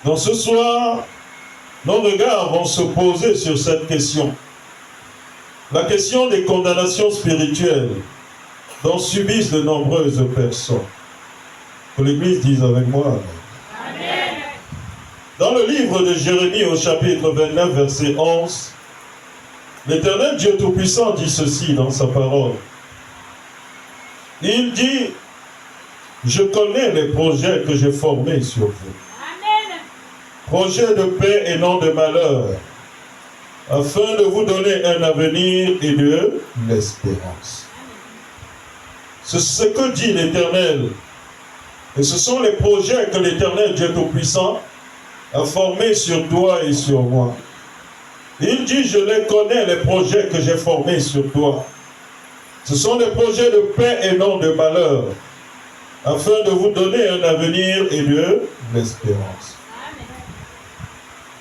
Donc ce soir, nos regards vont se poser sur cette question. La question des condamnations spirituelles dont subissent de nombreuses personnes. Que l'Église dise avec moi. Amen. Dans le livre de Jérémie au chapitre 29, verset 11, l'Éternel Dieu Tout-Puissant dit ceci dans sa parole. Il dit, je connais les projets que j'ai formés sur vous. Amen. Projets de paix et non de malheur, afin de vous donner un avenir et de l'espérance. C'est ce que dit l'Éternel. Et ce sont les projets que l'Éternel Dieu Tout-Puissant a formés sur toi et sur moi. Il dit, je les connais, les projets que j'ai formés sur toi. Ce sont des projets de paix et non de malheur, afin de vous donner un avenir et de l'espérance.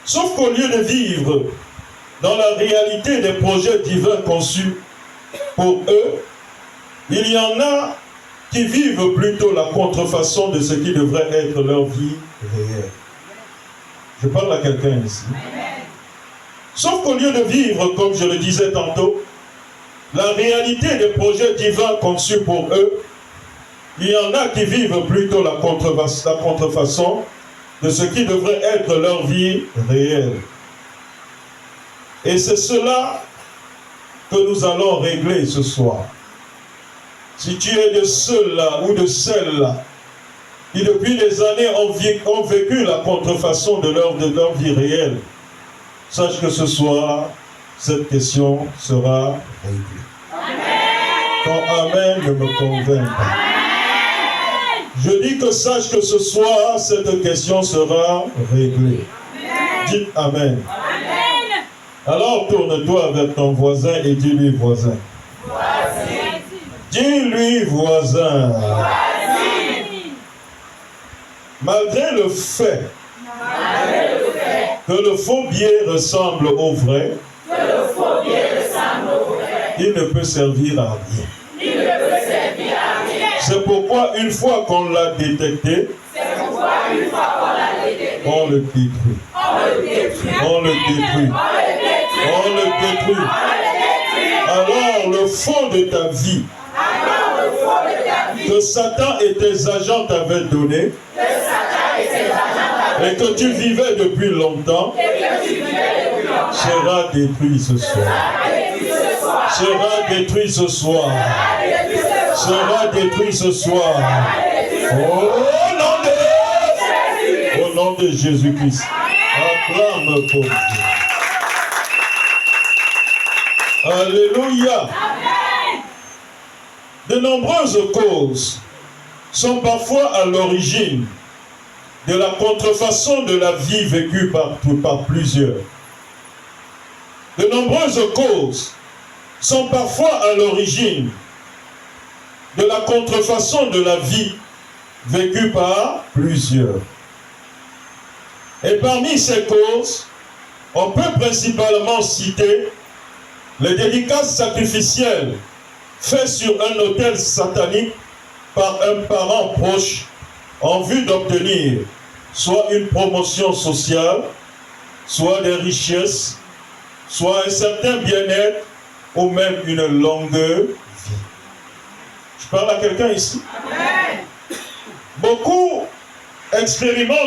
Sauf qu'au lieu de vivre dans la réalité des projets divins conçus pour eux, il y en a qui vivent plutôt la contrefaçon de ce qui devrait être leur vie réelle. Je parle à quelqu'un ici. Sauf qu'au lieu de vivre, comme je le disais tantôt, la réalité des projets divins conçus pour eux, il y en a qui vivent plutôt la contrefaçon de ce qui devrait être leur vie réelle. Et c'est cela que nous allons régler ce soir. Si tu es de ceux-là ou de celles-là qui depuis des années ont vécu la contrefaçon de leur vie réelle, sache que ce soir, cette question sera réglée. Amen. Quand Amen ne me convainc pas. Amen. Je dis que sache que ce soir, cette question sera réglée. Amen. Dites Amen. Amen. Alors tourne-toi vers ton voisin et dis-lui voisin. Dis-lui voisin. Malgré le fait que le faux biais ressemble au vrai, il ne peut servir à rien. C'est pourquoi une fois qu'on l'a détecté, on le détruit. On le détruit. On le détruit. Alors le fond de ta vie, que Satan et tes agents t'avaient donné, et que tu vivais depuis longtemps, sera détruit ce soir. Sera détruit ce soir. Sera détruit ce soir. Au nom de Jésus-Christ. Acclame pour Dieu. Alléluia. De nombreuses causes sont parfois à l'origine de la contrefaçon de la vie vécue par plusieurs. De nombreuses causes sont parfois à l'origine de la contrefaçon de la vie vécue par plusieurs. Et parmi ces causes, on peut principalement citer les dédicaces sacrificielles faites sur un autel satanique par un parent proche en vue d'obtenir soit une promotion sociale, soit des richesses, soit un certain bien-être ou même une longue vie. Je parle à quelqu'un ici. Amen. Beaucoup expérimentent